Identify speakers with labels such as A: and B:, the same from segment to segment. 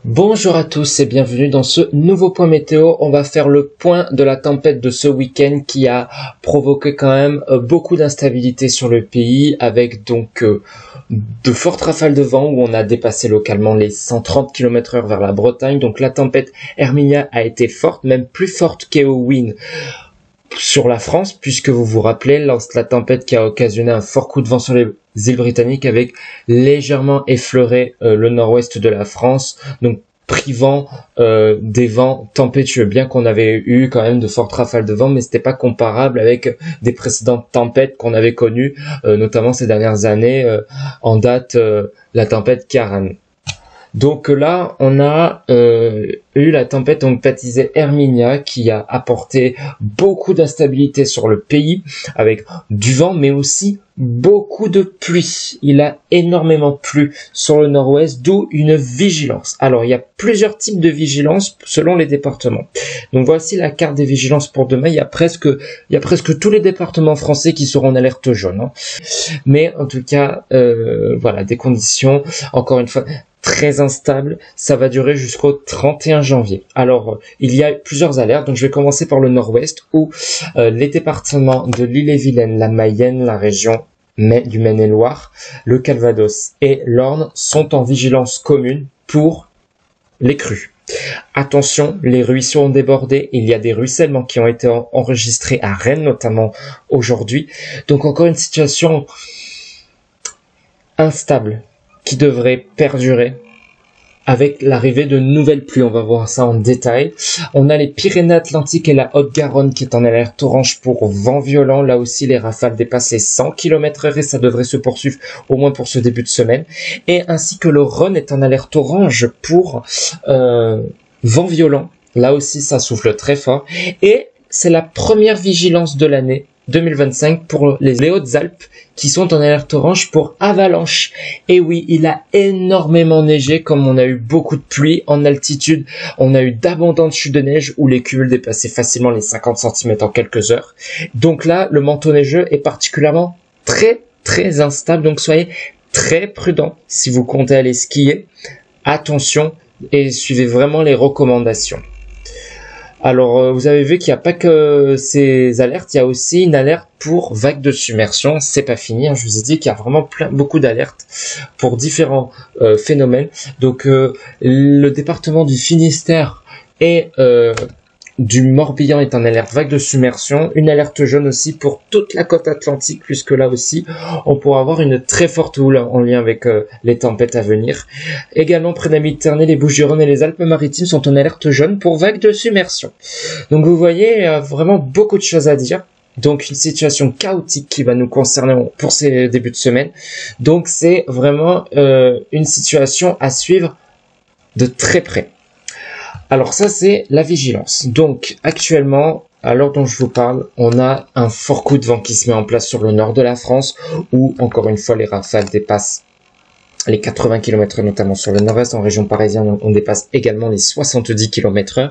A: Bonjour à tous et bienvenue dans ce nouveau point météo. On va faire le point de la tempête de ce week-end qui a provoqué quand même beaucoup d'instabilité sur le pays avec donc de fortes rafales de vent où on a dépassé localement les 130 km/h vers la Bretagne. Donc la tempête Herminia a été forte, même plus forte qu'Eowyn sur la France, puisque vous vous rappelez, la tempête qui a occasionné un fort coup de vent sur les îles britanniques avec légèrement effleuré le nord-ouest de la France, donc privant des vents tempétueux, bien qu'on avait eu quand même de fortes rafales de vent, mais c'était pas comparable avec des précédentes tempêtes qu'on avait connues, notamment ces dernières années, en date la tempête Karan. Donc là, on a eu la tempête donc baptisée Herminia qui a apporté beaucoup d'instabilité sur le pays avec du vent mais aussi beaucoup de pluie. Il a énormément plu sur le nord-ouest, d'où une vigilance. Alors, il y a plusieurs types de vigilance selon les départements. Donc voici la carte des vigilances pour demain. Il y a presque tous les départements français qui seront en alerte jaune. Hein. Mais en tout cas, voilà, des conditions, encore une fois, très instable, ça va durer jusqu'au 31 janvier. Alors, il y a plusieurs alertes, donc je vais commencer par le nord-ouest, où les départements de l'Ille-et-Vilaine, la Mayenne, la région du Maine-et-Loire, le Calvados et l'Orne sont en vigilance commune pour les crues. Attention, les ruisseaux ont débordé, il y a des ruissellements qui ont été enregistrés à Rennes, notamment aujourd'hui. Donc encore une situation instable qui devrait perdurer avec l'arrivée de nouvelles pluies. On va voir ça en détail. On a les Pyrénées-Atlantiques et la Haute-Garonne qui est en alerte orange pour vent violent. Là aussi, les rafales dépassent les 100 km/h et ça devrait se poursuivre au moins pour ce début de semaine. Et ainsi que le Rhône est en alerte orange pour vent violent. Là aussi, ça souffle très fort. Et c'est la première vigilance de l'année 2025 pour les Hautes-Alpes qui sont en alerte orange pour avalanche. Et oui, il a énormément neigé, comme on a eu beaucoup de pluie en altitude. On a eu d'abondantes chutes de neige où les cumuls dépassaient facilement les 50 cm en quelques heures. Donc là, le manteau neigeux est particulièrement très instable. Donc soyez très prudents si vous comptez aller skier. Attention et suivez vraiment les recommandations. Alors, vous avez vu qu'il n'y a pas que ces alertes, il y a aussi une alerte pour vagues de submersion. C'est pas fini, hein. Je vous ai dit qu'il y a vraiment beaucoup d'alertes pour différents phénomènes. Donc, le département du Finistère et du Morbihan est en alerte vague de submersion, une alerte jaune aussi pour toute la côte atlantique, puisque là aussi, on pourra avoir une très forte houle en lien avec les tempêtes à venir. Également, près de la Méditerranée, les Bouches-du-Rhône et les Alpes-Maritimes sont en alerte jaune pour vague de submersion. Donc vous voyez, il y a vraiment beaucoup de choses à dire. Donc une situation chaotique qui va nous concerner pour ces débuts de semaine. Donc c'est vraiment une situation à suivre de très près. Alors ça, c'est la vigilance. Donc actuellement, à l'heure dont je vous parle, on a un fort coup de vent qui se met en place sur le nord de la France, où encore une fois les rafales dépassent les 80 km/h, notamment sur le nord-est. En région parisienne, on dépasse également les 70 km/h.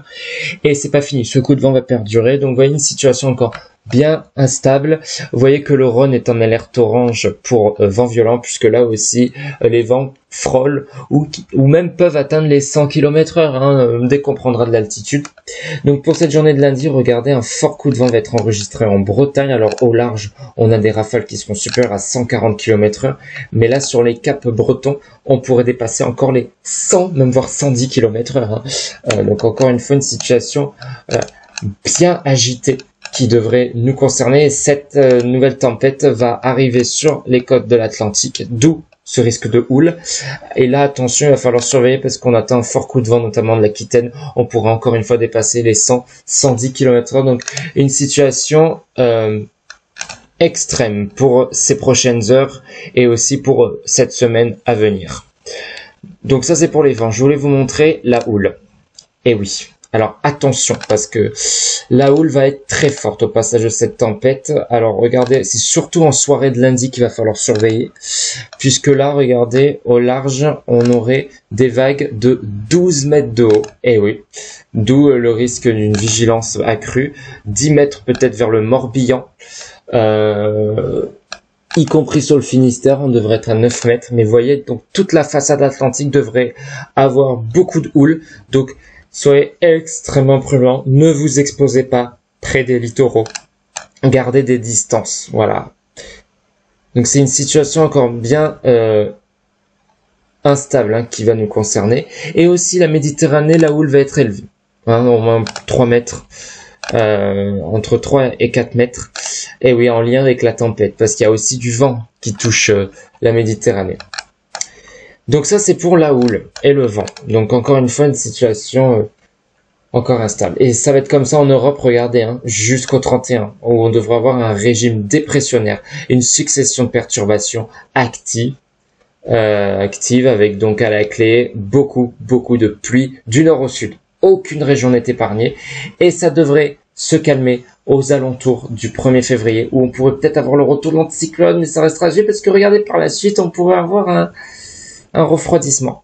A: Et c'est pas fini, ce coup de vent va perdurer. Donc vous voyez une situation encore bien instable. Vous voyez que le Rhône est en alerte orange pour vent violent, puisque là aussi les vents frôlent ou même peuvent atteindre les 100 km/h dès qu'on prendra de l'altitude. Donc pour cette journée de lundi, regardez, un fort coup de vent va être enregistré en Bretagne. Alors au large, on a des rafales qui seront supérieures à 140 km/h, mais là sur les caps bretons, on pourrait dépasser encore les 100, même voire 110 km/h. Donc encore une fois, une situation bien agitée qui devrait nous concerner. Cette nouvelle tempête va arriver sur les côtes de l'Atlantique, d'où ce risque de houle. Et là, attention, il va falloir surveiller parce qu'on attend un fort coup de vent, notamment de l'Aquitaine. On pourrait encore une fois dépasser les 100, 110 km/h. Donc, une situation extrême pour ces prochaines heures et aussi pour cette semaine à venir. Donc ça, c'est pour les vents. Je voulais vous montrer la houle. Et oui. Alors attention, parce que la houle va être très forte au passage de cette tempête. Alors regardez, c'est surtout en soirée de lundi qu'il va falloir surveiller, puisque là, regardez, au large, on aurait des vagues de 12 mètres de haut. Et oui, d'où le risque d'une vigilance accrue. 10 mètres peut-être vers le Morbihan. y compris sur le Finistère, on devrait être à 9 mètres. Mais voyez, donc toute la façade atlantique devrait avoir beaucoup de houle. Donc soyez extrêmement prudents, ne vous exposez pas près des littoraux. Gardez des distances, voilà. Donc c'est une situation encore bien instable hein, qui va nous concerner. Et aussi la Méditerranée, la houle va être élevée. Hein, au moins 3 mètres. Entre 3 et 4 mètres. Et oui, en lien avec la tempête, parce qu'il y a aussi du vent qui touche la Méditerranée. Donc ça, c'est pour la houle et le vent. Donc encore une fois, une situation encore instable. Et ça va être comme ça en Europe, regardez, hein, jusqu'au 31, où on devra avoir un régime dépressionnaire, une succession de perturbations actives, avec donc à la clé beaucoup de pluie du nord au sud. Aucune région n'est épargnée et ça devrait se calmer aux alentours du 1er février où on pourrait peut-être avoir le retour de l'anticyclone, mais ça restera léger parce que regardez, par la suite on pourrait avoir un refroidissement.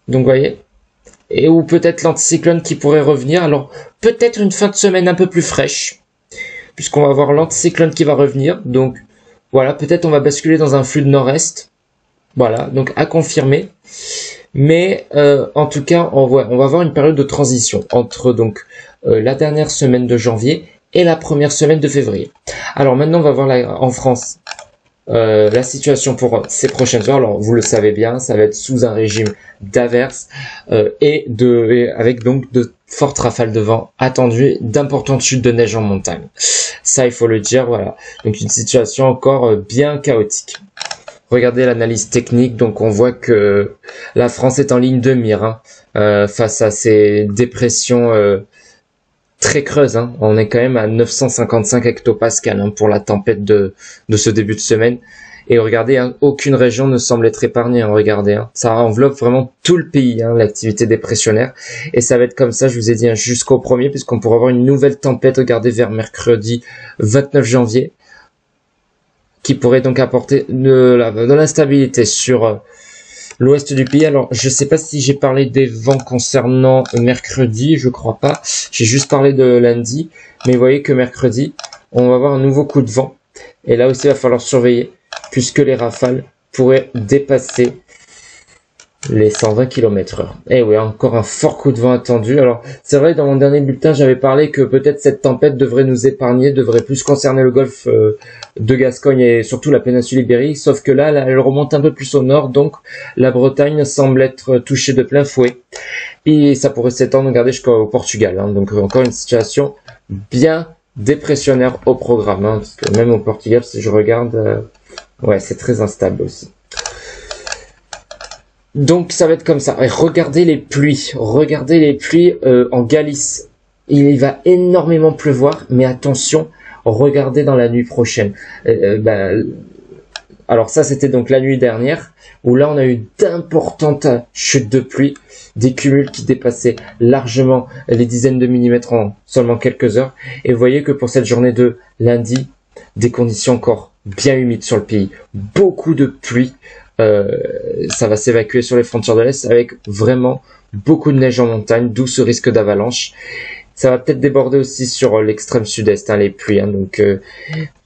A: Donc voyez, et ou peut-être l'anticyclone qui pourrait revenir. Alors peut-être une fin de semaine un peu plus fraîche puisqu'on va avoir l'anticyclone qui va revenir. Donc voilà, peut-être on va basculer dans un flux de nord-est. Voilà, donc à confirmer. Mais en tout cas, on va avoir une période de transition entre donc la dernière semaine de janvier et la première semaine de février. Alors maintenant, on va voir en France la situation pour ces prochaines heures. Alors vous le savez bien, ça va être sous un régime d'averses avec donc de fortes rafales de vent attendues, d'importantes chutes de neige en montagne. Ça, il faut le dire, voilà. Donc une situation encore bien chaotique. Regardez l'analyse technique, donc on voit que la France est en ligne de mire hein, face à ces dépressions très creuses. Hein. On est quand même à 955 hectopascales hein, pour la tempête de ce début de semaine. Et regardez, hein, aucune région ne semble être épargnée. Hein, regardez, hein. Ça enveloppe vraiment tout le pays, hein, l'activité dépressionnaire. Et ça va être comme ça, je vous ai dit, hein, jusqu'au 1er, puisqu'on pourra avoir une nouvelle tempête, regardez, vers mercredi 29 janvier. Qui pourrait donc apporter de l'instabilité sur l'ouest du pays. Alors, je sais pas si j'ai parlé des vents concernant mercredi, je crois pas. J'ai juste parlé de lundi, mais vous voyez que mercredi, on va avoir un nouveau coup de vent. Et là aussi, il va falloir surveiller, puisque les rafales pourraient dépasser les 120 km/h. Et oui, encore un fort coup de vent attendu. Alors, c'est vrai, dans mon dernier bulletin, j'avais parlé que peut-être cette tempête devrait nous épargner, devrait plus concerner le golfe de Gascogne et surtout la péninsule ibérique, sauf que là, elle remonte un peu plus au nord, donc la Bretagne semble être touchée de plein fouet. Et ça pourrait s'étendre, regardez, jusqu'au Portugal. Hein. Donc, encore une situation bien dépressionnaire au programme. Hein, parce que même au Portugal, si je regarde, ouais, c'est très instable aussi. Donc ça va être comme ça. Et regardez les pluies en Galice. Il va énormément pleuvoir, mais attention, regardez dans la nuit prochaine. Alors ça c'était donc la nuit dernière, où là on a eu d'importantes chutes de pluie, des cumuls qui dépassaient largement les dizaines de millimètres en seulement quelques heures. Et vous voyez que pour cette journée de lundi, des conditions encore bien humides sur le pays. Beaucoup de pluie. Ça va s'évacuer sur les frontières de l'Est avec vraiment beaucoup de neige en montagne, d'où ce risque d'avalanche. Ça va peut-être déborder aussi sur l'extrême sud-est, hein, les pluies. Hein, donc,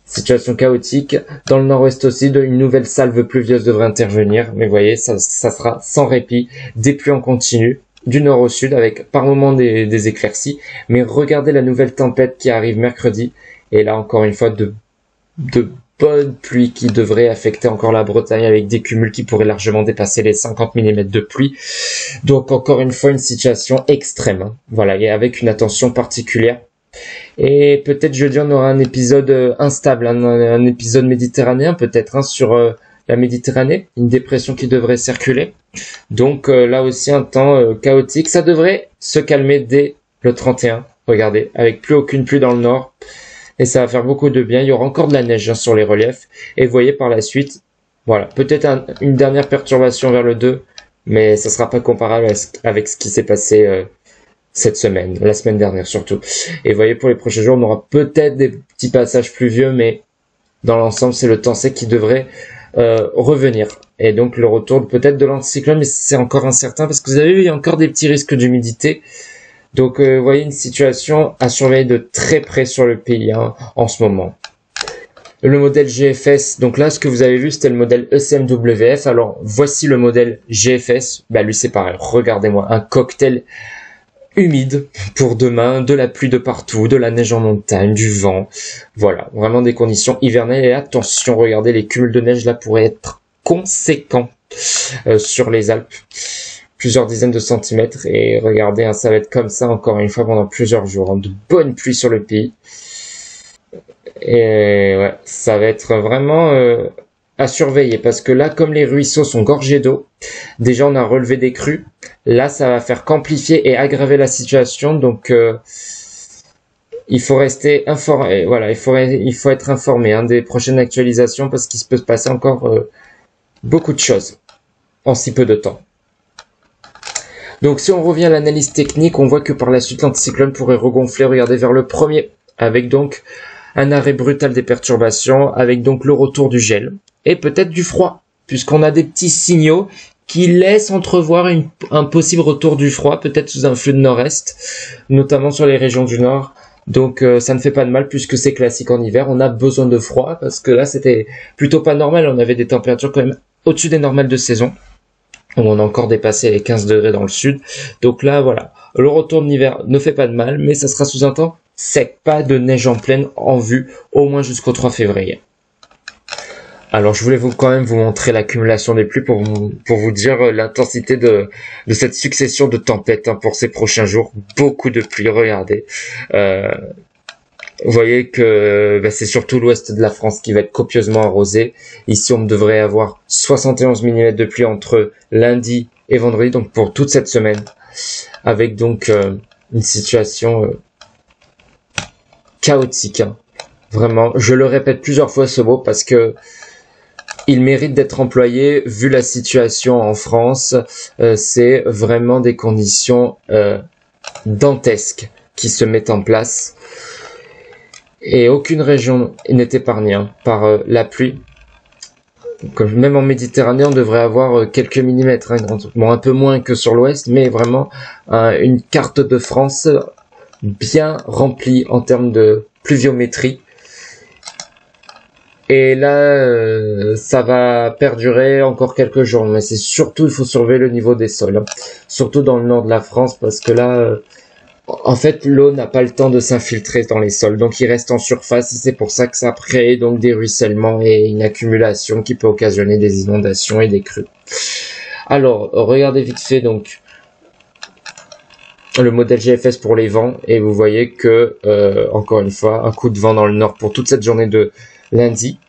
A: situation chaotique. Dans le nord-ouest aussi, une nouvelle salve pluvieuse devrait intervenir. Mais vous voyez, ça sera sans répit. Des pluies en continu, du nord au sud, avec par moments des éclaircies. Mais regardez la nouvelle tempête qui arrive mercredi. Et là, encore une fois, de bonne pluie qui devrait affecter encore la Bretagne avec des cumuls qui pourraient largement dépasser les 50 mm de pluie. Donc encore une fois une situation extrême. Hein. Voilà, et avec une attention particulière. Et peut-être jeudi on aura un épisode instable, un épisode méditerranéen peut-être hein, sur la Méditerranée, une dépression qui devrait circuler. Donc là aussi un temps chaotique. Ça devrait se calmer dès le 31. Regardez, avec plus aucune pluie dans le nord. Et ça va faire beaucoup de bien. Il y aura encore de la neige hein, sur les reliefs. Et vous voyez par la suite, voilà, peut-être une dernière perturbation vers le 2, mais ça sera pas comparable avec ce qui s'est passé cette semaine, la semaine dernière surtout. Et vous voyez pour les prochains jours, on aura peut-être des petits passages pluvieux, mais dans l'ensemble, c'est le temps sec qui devrait revenir. Et donc le retour peut-être de l'anticyclone, mais c'est encore incertain parce que vous avez vu, il y a encore des petits risques d'humidité. Donc, vous voyez une situation à surveiller de très près sur le pays hein, en ce moment. le modèle GFS. Donc là, ce que vous avez vu, c'était le modèle ECMWF. Alors, voici le modèle GFS. Bah, lui, c'est pareil. Regardez-moi, un cocktail humide pour demain, de la pluie de partout, de la neige en montagne, du vent. Voilà, vraiment des conditions hivernales. Et attention, regardez, les cumuls de neige là pourraient être conséquents sur les Alpes. Plusieurs dizaines de centimètres. Et regardez, hein, ça va être comme ça encore une fois pendant plusieurs jours. Hein, de bonnes pluies sur le pays. Et ouais, ça va être vraiment à surveiller parce que là, comme les ruisseaux sont gorgés d'eau, déjà on a relevé des crues. Là, ça va faire qu'amplifier et aggraver la situation. Donc, il faut rester informé. Voilà, il faut être informé hein, des prochaines actualisations parce qu'il peut se passer encore beaucoup de choses en si peu de temps. Donc, si on revient à l'analyse technique, on voit que par la suite, l'anticyclone pourrait regonfler. Regardez vers le premier, avec donc un arrêt brutal des perturbations, avec donc le retour du gel et peut-être du froid, puisqu'on a des petits signaux qui laissent entrevoir un possible retour du froid, peut-être sous un flux de nord-est, notamment sur les régions du nord. Donc ça ne fait pas de mal puisque c'est classique en hiver, on a besoin de froid, parce que là c'était plutôt pas normal, on avait des températures quand même au-dessus des normales de saison. On a encore dépassé les 15 degrés dans le sud. Donc là, voilà, le retour de l'hiver ne fait pas de mal, mais ça sera sous un temps sec, pas de neige en pleine en vue, au moins jusqu'au 3 février. Alors je voulais quand même vous montrer l'accumulation des pluies pour vous dire l'intensité de cette succession de tempêtes hein, pour ces prochains jours. Beaucoup de pluie, regardez. Vous voyez que c'est surtout l'ouest de la France qui va être copieusement arrosé. Ici, on devrait avoir 71 mm de pluie entre lundi et vendredi, donc pour toute cette semaine, avec donc une situation chaotique. Hein. Vraiment, je le répète plusieurs fois ce mot parce que il mérite d'être employé vu la situation en France. C'est vraiment des conditions dantesques qui se mettent en place. Et aucune région n'est épargnée hein, par la pluie. Donc, même en Méditerranée, on devrait avoir quelques millimètres. Hein, bon, un peu moins que sur l'ouest, mais vraiment une carte de France bien remplie en termes de pluviométrie. Et là, ça va perdurer encore quelques jours. Mais c'est surtout, il faut surveiller le niveau des sols. Hein, surtout dans le nord de la France, parce que là... en fait, l'eau n'a pas le temps de s'infiltrer dans les sols, donc il reste en surface et c'est pour ça que ça crée donc des ruissellements et une accumulation qui peut occasionner des inondations et des crues. Alors, regardez vite fait donc le modèle GFS pour les vents et vous voyez que, encore une fois, un coup de vent dans le nord pour toute cette journée de lundi,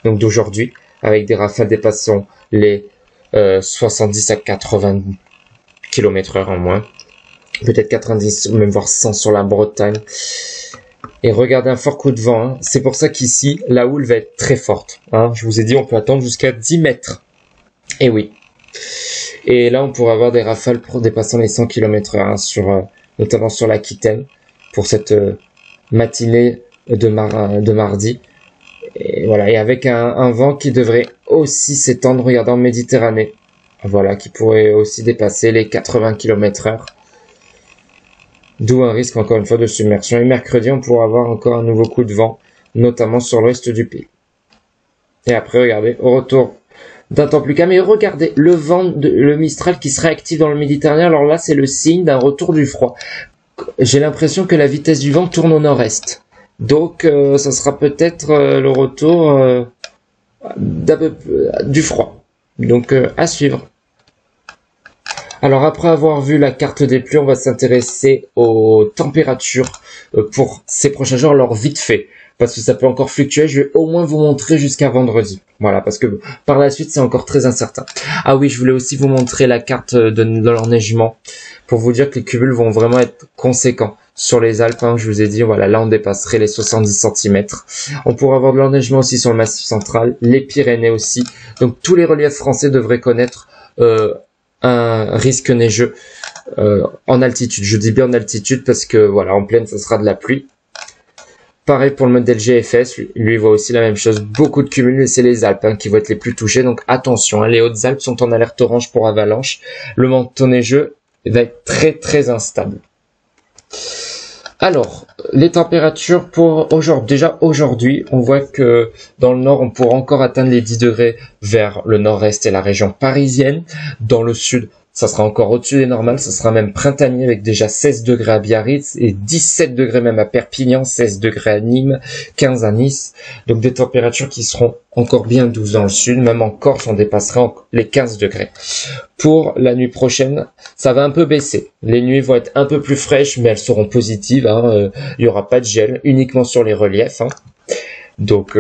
A: donc d'aujourd'hui, avec des rafales dépassant les 70 à 80 km/h en moins. Peut-être 90, même voire 100 sur la Bretagne. Et regardez un fort coup de vent. Hein. C'est pour ça qu'ici, la houle va être très forte. Hein. Je vous ai dit, on peut attendre jusqu'à 10 mètres. Et oui. Et là, on pourrait avoir des rafales dépassant les 100 km/h, hein, notamment sur l'Aquitaine, pour cette matinée de mardi. Et voilà. Et avec un vent qui devrait aussi s'étendre, regardez, en Méditerranée. Voilà, qui pourrait aussi dépasser les 80 km/h. D'où un risque encore une fois de submersion. Et mercredi, on pourra avoir encore un nouveau coup de vent, notamment sur l'ouest du pays. Et après, regardez, au retour d'un temps plus calme. Et regardez, le vent, le Mistral qui se réactive dans le Méditerranée. Alors là, c'est le signe d'un retour du froid. J'ai l'impression que la vitesse du vent tourne au nord-est. Donc, ça sera peut-être le retour du froid. Donc, à suivre. Alors après avoir vu la carte des pluies, on va s'intéresser aux températures pour ces prochains jours, alors vite fait, parce que ça peut encore fluctuer, je vais au moins vous montrer jusqu'à vendredi. Voilà, parce que par la suite, c'est encore très incertain. Ah oui, je voulais aussi vous montrer la carte de l'enneigement, pour vous dire que les cumuls vont vraiment être conséquents. Sur les Alpes, hein, je vous ai dit, voilà, là on dépasserait les 70 cm. On pourra avoir de l'enneigement aussi sur le Massif central, les Pyrénées aussi. Donc tous les reliefs français devraient connaître un risque neigeux en altitude. Je dis bien en altitude parce que voilà, en plaine, ça sera de la pluie. Pareil pour le modèle GFS, lui voit aussi la même chose. Beaucoup de cumuls, et c'est les Alpes hein, qui vont être les plus touchés. Donc attention, hein, les Hautes-Alpes sont en alerte orange pour avalanche. Le manteau neigeux va être très très instable. Alors, les températures pour aujourd'hui. Déjà aujourd'hui, on voit que dans le nord, on pourra encore atteindre les 10 degrés vers le nord-est et la région parisienne. Dans le sud, ça sera encore au-dessus des normales, ça sera même printanier avec déjà 16 degrés à Biarritz et 17 degrés même à Perpignan, 16 degrés à Nîmes, 15 à Nice. Donc des températures qui seront encore bien douces dans le sud, même en Corse, on dépassera les 15 degrés. Pour la nuit prochaine, ça va un peu baisser. Les nuits vont être un peu plus fraîches, mais elles seront positives. Il y aura pas de gel, uniquement sur les reliefs. Donc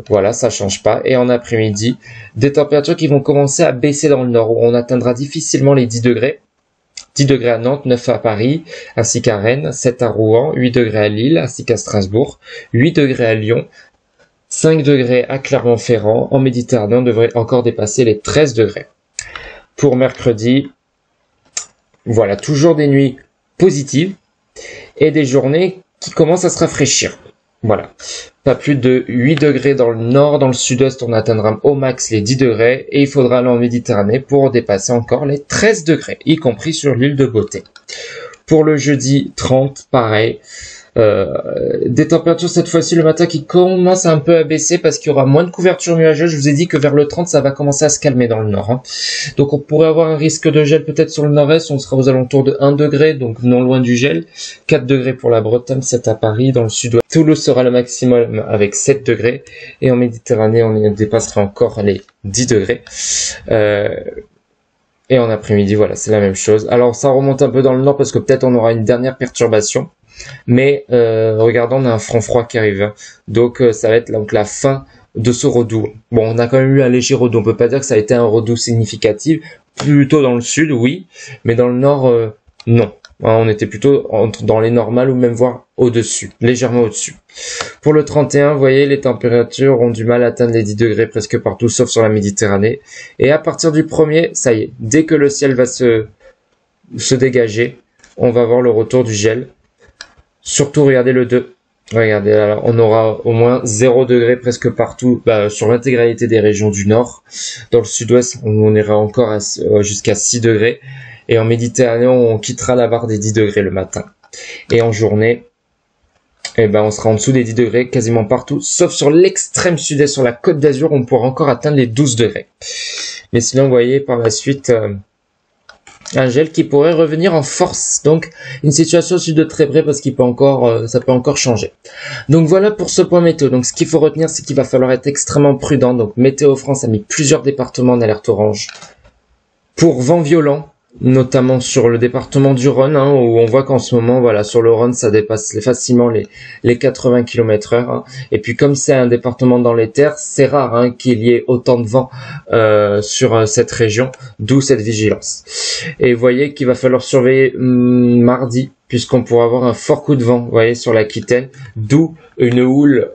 A: voilà, ça change pas. Et en après-midi, des températures qui vont commencer à baisser dans le nord, où on atteindra difficilement les 10 degrés. 10 degrés à Nantes, 9 à Paris, ainsi qu'à Rennes, 7 à Rouen, 8 degrés à Lille, ainsi qu'à Strasbourg, 8 degrés à Lyon, 5 degrés à Clermont-Ferrand. En Méditerranée, on devrait encore dépasser les 13 degrés. Pour mercredi, voilà, toujours des nuits positives et des journées qui commencent à se rafraîchir. Voilà, pas plus de 8 degrés dans le nord, dans le sud-est on atteindra au max les 10 degrés et il faudra aller en Méditerranée pour dépasser encore les 13 degrés, y compris sur l'île de Beauté. Pour le jeudi 30, pareil, des températures cette fois-ci le matin qui commencent un peu à baisser parce qu'il y aura moins de couverture nuageuse. Je vous ai dit que vers le 30 ça va commencer à se calmer dans le nord. Donc on pourrait avoir un risque de gel peut-être sur le nord-est, on sera aux alentours de 1 degré, donc non loin du gel. 4 degrés pour la Bretagne, 7 à Paris, dans le sud-ouest. Toulouse sera le maximum avec 7 degrés et en Méditerranée on dépassera encore les 10 degrés. Et en après-midi, voilà, c'est la même chose. Alors ça remonte un peu dans le nord parce que peut-être on aura une dernière perturbation. Mais regardons, on a un front froid qui arrive. Donc ça va être donc la fin de ce redout. Bon, on a quand même eu un léger redout. On peut pas dire que ça a été un redout significatif. Plutôt dans le sud, oui. Mais dans le nord, non. On était plutôt dans les normales ou même voire au-dessus, légèrement au-dessus. Pour le 31, vous voyez, les températures ont du mal à atteindre les 10 degrés presque partout, sauf sur la Méditerranée. Et à partir du 1er, ça y est, dès que le ciel va se dégager, on va voir le retour du gel. Surtout, regardez le 2. Regardez, alors, on aura au moins 0 degré presque partout, sur l'intégralité des régions du nord. Dans le sud-ouest, on ira encore jusqu'à 6 degrés. Et en Méditerranée, on quittera la barre des 10 degrés le matin. Et en journée, on sera en dessous des 10 degrés quasiment partout, sauf sur l'extrême sud-est, sur la Côte d'Azur, on pourra encore atteindre les 12 degrés. Mais sinon, vous voyez, par la suite, un gel qui pourrait revenir en force. Donc, une situation aussi de très près parce qu'il peut encore, ça peut encore changer. Donc voilà pour ce point météo. Donc, ce qu'il faut retenir, c'est qu'il va falloir être extrêmement prudent. Donc, Météo France a mis plusieurs départements en alerte orange pour vent violent, notamment sur le département du Rhône, où on voit qu'en ce moment, voilà, sur le Rhône, ça dépasse facilement les 80 km/h. Et puis, comme c'est un département dans les terres, c'est rare qu'il y ait autant de vent sur cette région, d'où cette vigilance. Et vous voyez qu'il va falloir surveiller mardi, puisqu'on pourra avoir un fort coup de vent, vous voyez, sur l'Aquitaine, d'où une houle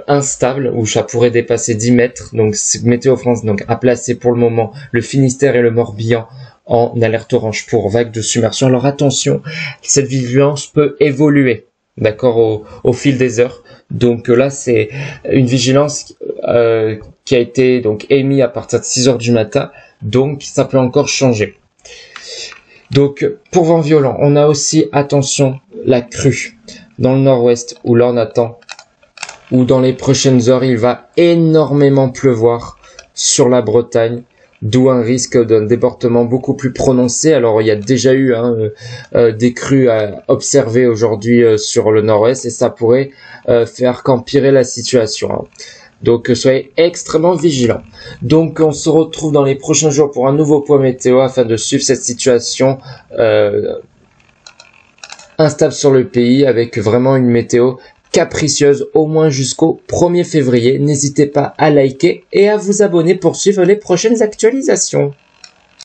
A: instable où ça pourrait dépasser 10 mètres. Donc, Météo France a placé pour le moment le Finistère et le Morbihan en alerte orange pour vagues de submersion. Alors attention, cette vigilance peut évoluer, d'accord, au fil des heures. Donc là, c'est une vigilance qui a été donc émise à partir de 6 heures du matin, donc ça peut encore changer. Donc pour vent violent, on a aussi, attention, la crue dans le nord-ouest où là on attend, où dans les prochaines heures, il va énormément pleuvoir sur la Bretagne, d'où un risque d'un débordement beaucoup plus prononcé. Alors il y a déjà eu des crues à observer aujourd'hui sur le nord-ouest et ça pourrait faire qu'empirer la situation. Donc soyez extrêmement vigilants. Donc on se retrouve dans les prochains jours pour un nouveau point météo afin de suivre cette situation instable sur le pays avec vraiment une météo capricieuse au moins jusqu'au 1er février. N'hésitez pas à liker et à vous abonner pour suivre les prochaines actualisations.